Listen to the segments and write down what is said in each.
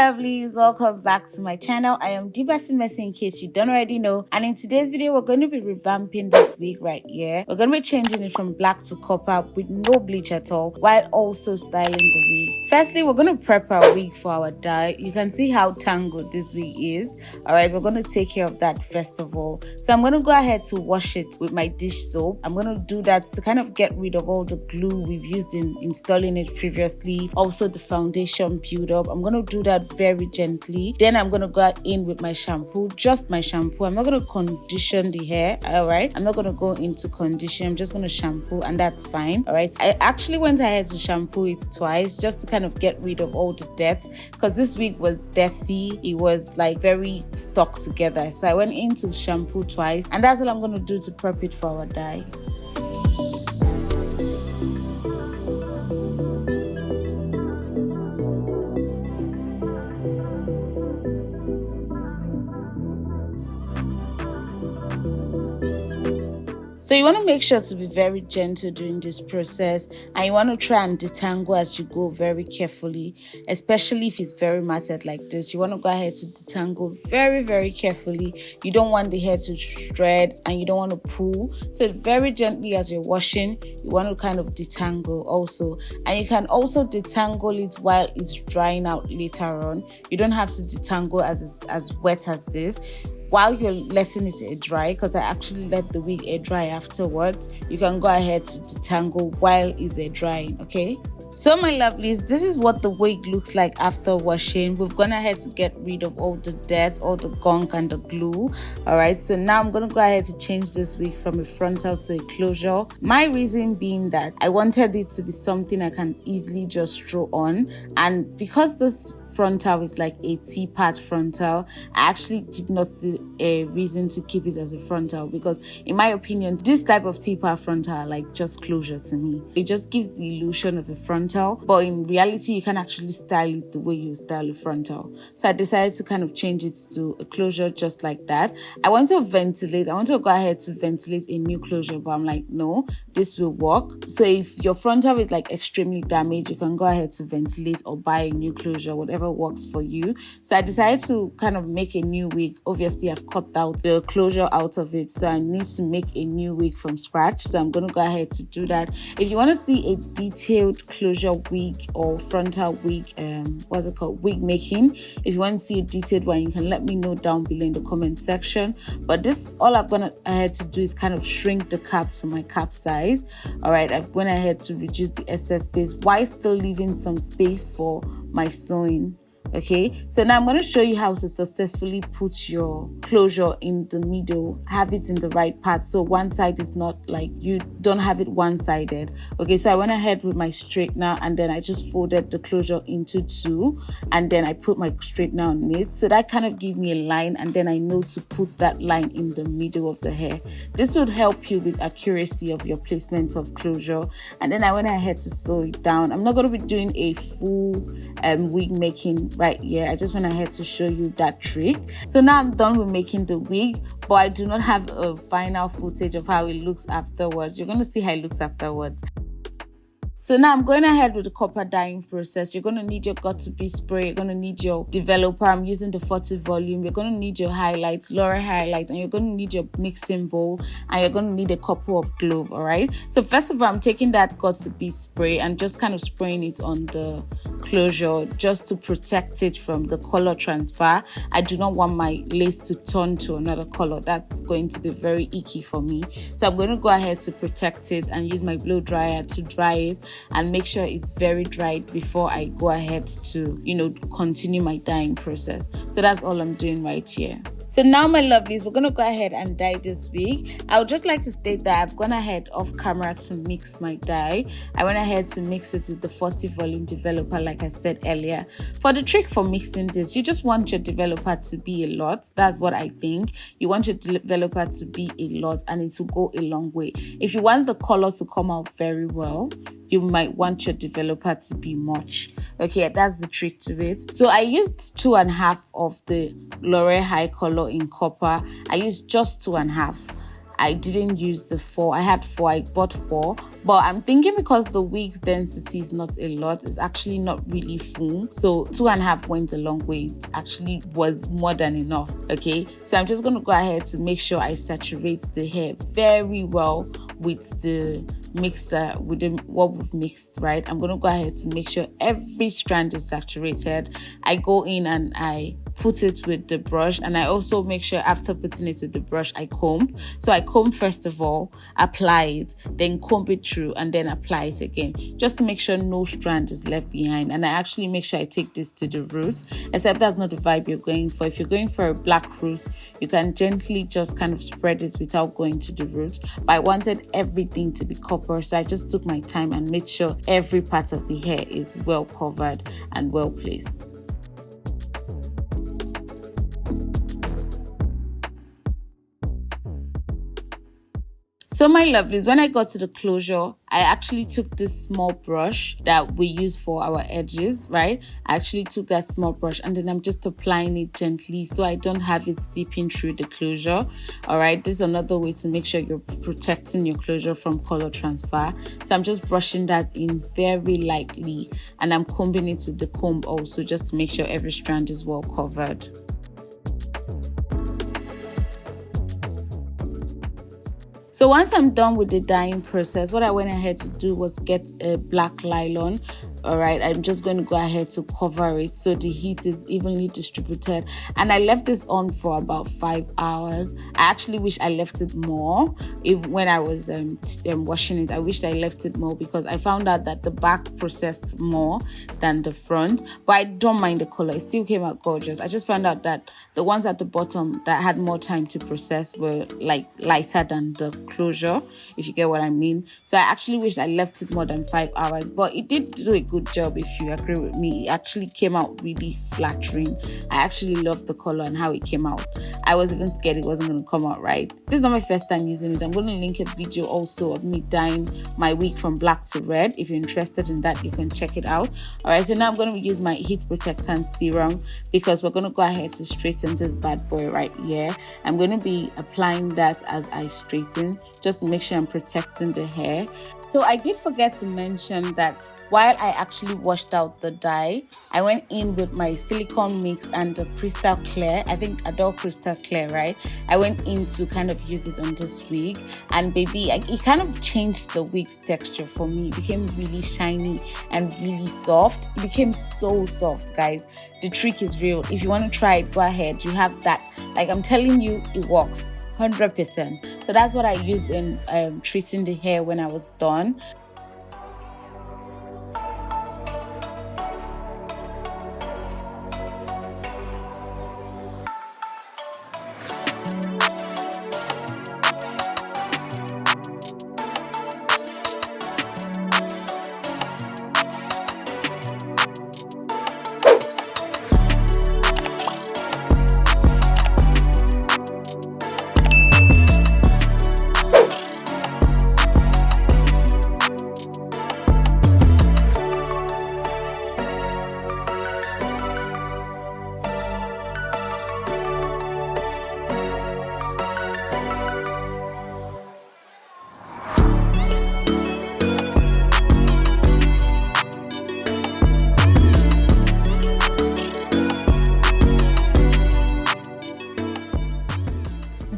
lovelies, welcome back to my channel. I am Messi in case you don't already know, and in today's video we're going to be revamping this wig right here. We're going to be changing it from black to copper with no bleach at all, while also styling the wig. Firstly, we're going to prep our wig for our dye. You can see how tangled this wig is. All right, we're going to take care of that first of all. So I'm going to go ahead to wash it with my dish soap. I'm going to do that to kind of get rid of all the glue we've used in installing it previously, also the foundation build-up. I'm going to do that very gently. Then I'm going to go in with my shampoo, just my shampoo. I'm not going to condition the hair. All right, I'm not going to go into condition. I'm just going to shampoo, and that's fine. All right, I actually went ahead to shampoo it twice just to kind of get rid of all the dirt, because this wig was dirty. It was like very stuck together, so I went into shampoo twice, and that's all I'm going to do to prep it for our dye. So you want to make sure to be very gentle during this process, and you want to try and detangle as you go very carefully, especially if it's very matted like this. You want to go ahead to detangle very carefully. You don't want the hair to shred, and you don't want to pull. So very gently as you're washing, you want to kind of detangle also. And you can also detangle it while it's drying out later on. You don't have to detangle as wet as this. While you're letting it air dry, because I actually let the wig air dry afterwards, you can go ahead to detangle while it's air drying, okay? So my lovelies, this is what the wig looks like after washing. We've gone ahead to get rid of all the dirt, all the gunk and the glue. All right, so now I'm going to go ahead to change this wig from a frontal to a closure. My reason being that I wanted it to be something I can easily just throw on, and because this frontal is like a T-part frontal, I actually did not see a reason to keep it as a frontal, because in my opinion this type of T-part frontal are like just closure to me. It just gives the illusion of a frontal, but in reality you can actually style it the way you style a frontal. So I decided to kind of change it to a closure just like that. I want to go ahead to ventilate a new closure, but I'm like, no, this will work. So if your frontal is like extremely damaged, you can go ahead to ventilate or buy a new closure, whatever works for you. So I decided to kind of make a new wig. Obviously I've cut out the closure out of it, so I need to make a new wig from scratch. So I'm going to go ahead to do that. If you want to see a detailed closure wig or frontal wig, wig making, if you want to see a detailed one, you can let me know down below in the comment section. But this, all I've gone ahead to do is kind of shrink the cap to my cap size. All right, I've gone ahead to reduce the excess space while still leaving some space for my sewing. Okay, so now I'm going to show you how to successfully put your closure in the middle, have it in the right part, so one side is not like, you don't have it one-sided. Okay, so I went ahead with my straightener, and then I just folded the closure into two, and then I put my straightener on it, so that kind of gave me a line, and then I know to put that line in the middle of the hair. This would help you with accuracy of your placement of closure. And then I went ahead to sew it down. I'm not going to be doing a full wig making right here. I just went ahead to show you that trick. So now I'm done with making the wig, but I do not have a final footage of how it looks afterwards. You're going to see how it looks afterwards. So now I'm going ahead with the copper dyeing process. You're going to need your got-to-be spray. You're going to need your developer. I'm using the 40 volume. You're going to need your highlights, L'Oreal highlights, and you're going to need your mixing bowl, and you're going to need a couple of gloves. All right. So first of all, I'm taking that got-to-be spray and just kind of spraying it on the closure just to protect it from the color transfer. I do not want my lace to turn to another color. That's going to be very icky for me. So I'm going to go ahead to protect it and use my blow dryer to dry it and make sure it's very dried before I go ahead to, continue my dyeing process. So that's all I'm doing right here. So now my lovelies, we're going to go ahead and dye this wig. I would just like to state that I've gone ahead off camera to mix my dye. I went ahead to mix it with the 40 volume developer like I said earlier. For the trick for mixing this, you just want your developer to be a lot. That's what I think. You want your developer to be a lot, and it will go a long way. If you want the color to come out very well, you might want your developer to be much. Okay, that's the trick to it. So I used 2.5 of the L'Oreal High Color in copper. I used just 2.5. I didn't use the 4. I had 4. I bought 4, But I'm thinking because the wig's density is not a lot, it's actually not really full. So 2.5 went a long way. It actually was more than enough. Okay, so I'm just going to go ahead to make sure I saturate the hair very well with the mixer, with what we've mixed, right? I'm going to go ahead to make sure every strand is saturated. I go in and I put it with the brush, and I also make sure after putting it with the brush I comb. So I comb first of all, apply it, then comb it through, and then apply it again, just to make sure no strand is left behind. And I actually make sure I take this to the roots, except that's not the vibe you're going for. If you're going for a black root, you can gently just kind of spread it without going to the roots. But I wanted everything to be copper, so I just took my time and made sure every part of the hair is well covered and well placed. So my lovelies, when I got to the closure, I actually took this small brush that we use for our edges, right? I actually took that small brush and then I'm just applying it gently so I don't have it seeping through the closure. All right, this is another way to make sure you're protecting your closure from color transfer. So I'm just brushing that in very lightly, and I'm combing it with the comb also, just to make sure every strand is well covered. So once I'm done with the dyeing process, what I went ahead to do was get a black nylon. All right, I'm just going to go ahead to cover it so the heat is evenly distributed. And I left this on for about 5 hours. I actually wish I left it more. When I was washing it, I wished I left it more, because I found out that the back processed more than the front. But I don't mind the color. It still came out gorgeous. I just found out that the ones at the bottom that had more time to process were like lighter than the closure, if you get what I mean. So I actually wish I left it more than 5 hours, but it did do a good job. If you agree with me, it actually came out really flattering. I actually loved the color and how it came out. I was even scared it wasn't going to come out right. This is not my first time using it. I'm going to link a video also of me dyeing my wig from black to red. If you're interested in that, you can check it out. All right, so now I'm going to use my heat protectant serum, because we're going to go ahead to straighten this bad boy right here. I'm going to be applying that as I straighten, just to make sure I'm protecting the hair. So I did forget to mention that while I actually washed out the dye, I went in with my silicone mix and the crystal clear, I think adult crystal clear, right? I went in to kind of use it on this wig, and baby, it kind of changed the wig's texture for me. It became really shiny and really soft. It became so soft, guys. The trick is real. If you want to try it, go ahead. You have that. Like, I'm telling you, it works 100%. So that's what I used in treating the hair when I was done.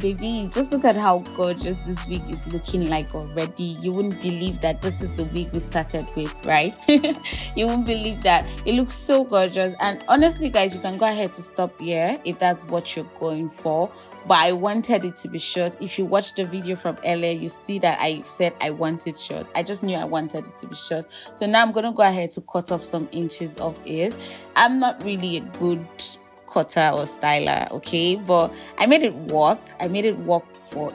Baby, just look at how gorgeous this wig is looking like already. You wouldn't believe that this is the wig we started with, right? You won't believe that. It looks so gorgeous. And honestly, guys, you can go ahead to stop here if that's what you're going for. But I wanted it to be short. If you watched the video from earlier, you see that I said I want it short. I just knew I wanted it to be short. So now I'm going to go ahead to cut off some inches of it. I'm not really a good cutter or styler, okay, but I made it work.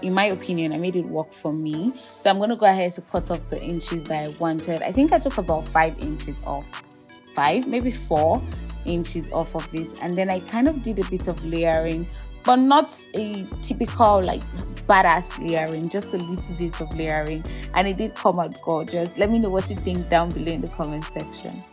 In my opinion, I made it work for me. So I'm going to go ahead to cut off the inches that I wanted. I think I took about 5 inches off, 5, maybe 4 inches off of it, and then I kind of did a bit of layering, but not a typical like badass layering, just a little bit of layering, and it did come out gorgeous. Let me know what you think down below in the comment section.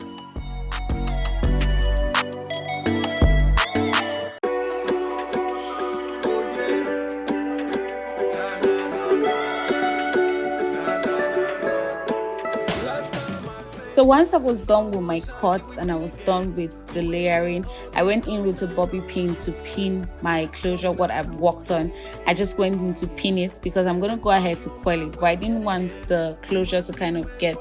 So once I was done with my cuts and I was done with the layering, I went in with a bobby pin to pin my closure, what I've worked on. I just went in to pin it because I'm going to go ahead to coil it, but I didn't want the closure to kind of get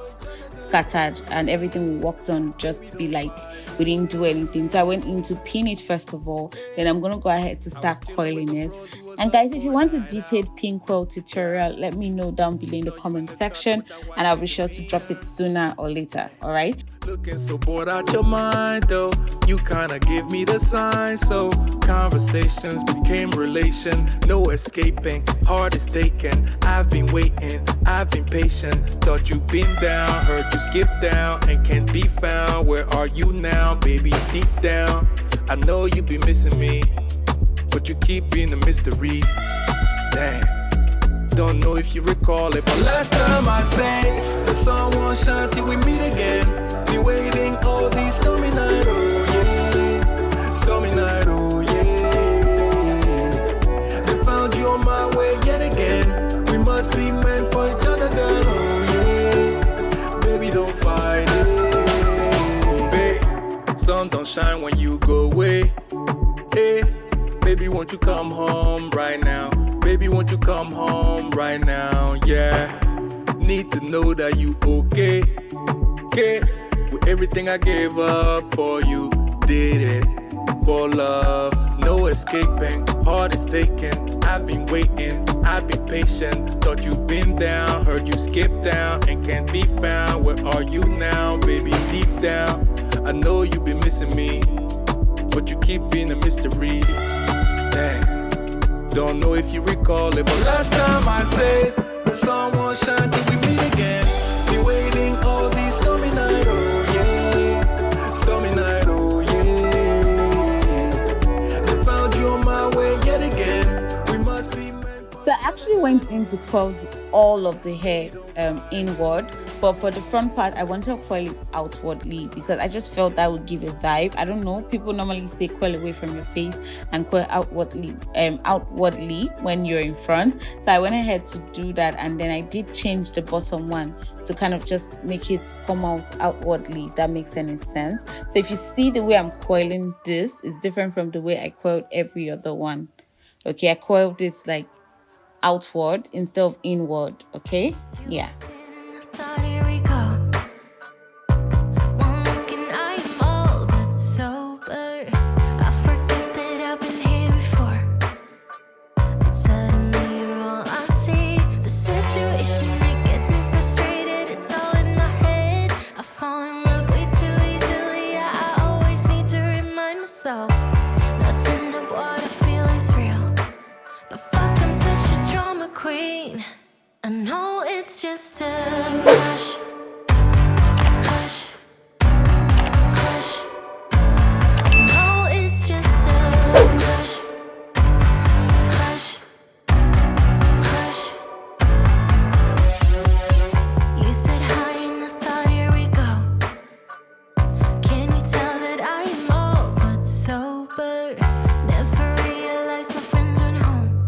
scattered and everything we worked on just be like we didn't do anything. So I went in to pin it first of all, then I'm going to go ahead to start coiling it. And guys, if you want a detailed pin coil tutorial, let me know down below in the comment section and I'll be sure to drop it sooner or later. All right. Looking so bored out your mind though, you kinda give me the sign. So conversations became relation, no escaping, heart is taken. I've been waiting, I've been patient. Thought you'd been down, heard you skip down and can't be found. Where are you now, baby? Deep down, I know you be missing me, but you keep being a mystery. Damn, don't know if you recall it, but last time I said the sun won't shine till we meet again. Been waiting all these stormy night, oh yeah, stormy night, oh yeah. They found you on my way yet again. We must be meant for each other, girl, oh yeah. Baby, don't fight it, babe. Sun don't shine when you go away. Hey, baby, won't you come home right now? Baby, won't you come home right now? Yeah, need to know that you okay, okay. With everything I gave up for you, did it for love, no escaping, heart is taken. I've been waiting, I've been patient. Thought you'd been down, heard you skip down and can't be found. Where are you now, baby? Deep down, I know you've been missing me, but you keep being a mystery. Damn, don't know if you recall it, but last time I said the sun won't shine till we meet again. Been waiting all these stormy nights, oh yeah, stormy night, oh yeah. They found you on my way yet again. We must be meant for. So I actually went in to coil all of the hair inward, but for the front part I wanted to coil it outwardly because I just felt that would give a vibe. I don't know, people normally say coil away from your face and coil outwardly when you're in front. So I went ahead to do that, and then I did change the bottom one to kind of just make it come out outwardly, if that makes any sense. So if you see the way I'm coiling this is different from the way I coiled every other one. Okay, I coiled it like outward instead of inward. Okay, yeah. Here we go. One look and I am all but sober. I forget that I've been here before. And suddenly you're all I see. The situation, it gets me frustrated. It's all in my head. I fall in love way too easily. I always need to remind myself nothing of what I feel is real. But fuck, I'm such a drama queen. I know it's just a crush, crush, crush. I know it's just a crush, crush, crush. You said hi and I thought, here we go. Can you tell that I am all but sober? Never realized my friends weren't home.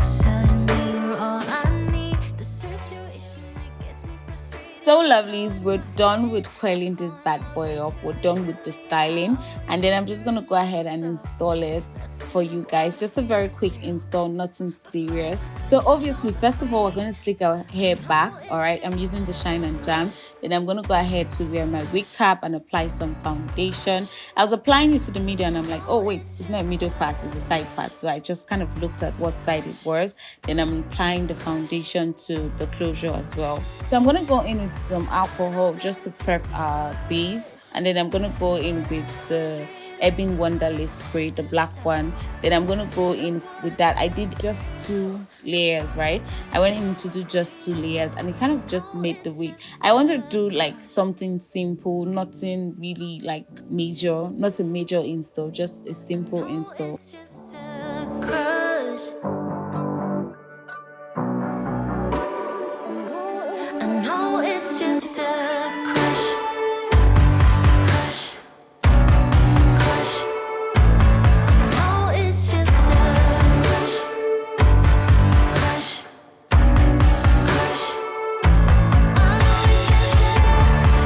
Suddenly you're all I need. The situation, it gets me frustrated. So lovelies, we're done with coiling this bad boy up. We're done with the styling, and then I'm just gonna go ahead and install it for you guys. Just a very quick install, nothing serious. So obviously, first of all, we're going to slick our hair back. All right, I'm using the Shine and Jam. Then I'm going to go ahead to wear my wig cap and apply some foundation. I was applying it to the middle and I'm like, oh wait, it's not a middle part, it's a side part. So I just kind of looked at what side it was. Then I'm applying the foundation to the closure as well. So I'm going to go in with some alcohol just to prep our base, and then I'm going to go in with the Ebin Wonderlist spray, the black one. Then I'm going to go in with that. I did just 2 layers, right? I went in to do just 2 layers and it kind of just made the wig. I wanted to do like something simple, nothing really like major, not a major install, just a simple install. It's just a crush. I know it's just a crush. Crush. Crush. I know it's just a crush. Crush. Crush. I know it's just a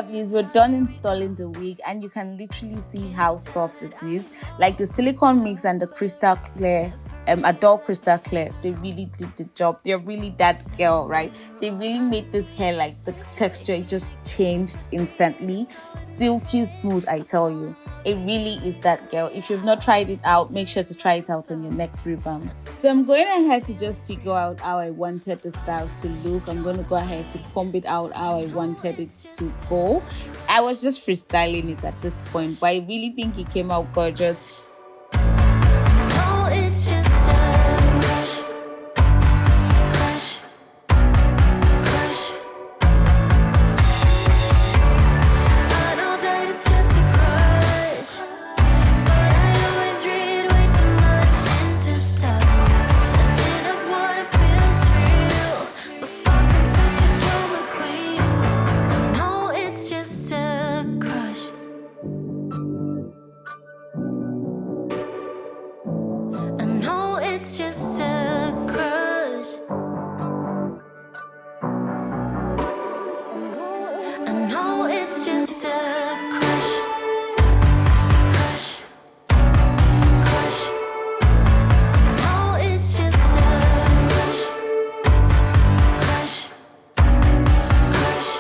lovelies, we're done installing the wig, and you can literally see how soft it is. Like the silicone mix and the crystal clear, adult crystal clear, they really did the job. They're really that girl, right? They really made this hair, like the texture, it just changed instantly. Silky smooth, I tell you. It really is that girl. If you've not tried it out, make sure to try it out on your next revamp. So I'm going ahead to just figure out how I wanted the style to look. I'm going to go ahead to comb it out how I wanted it to go. I was just freestyling it at this point, but I really think it came out gorgeous. No, it's just a crush. Crush. Crush. I know that it's just a crush, but I always read way too much into stuff. Nothing of what I feel is real, but fuck, I'm such a drama queen. I know it's just a crush. I know it's just a crush. I know it's just a crush. Crush. Crush. I know it's just a crush. Crush. Crush.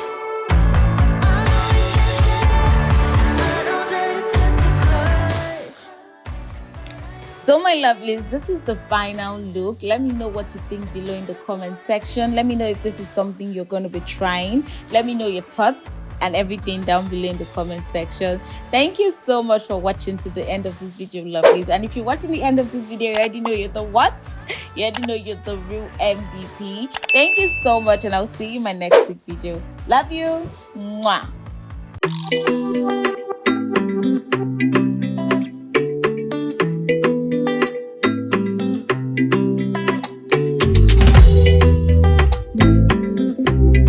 I know that it's just a crush. So my lovelies, this is the final look. Let me know what you think below in the comment section. Let me know if this is something you're going to be trying. Let me know your thoughts and everything down below in the comment section. Thank you so much for watching to the end of this video, lovelies. And if you're watching the end of this video, you already know you're the what? You already know you're the real MVP. Thank you so much, and I'll see you in my next week video. Love you. Mwah.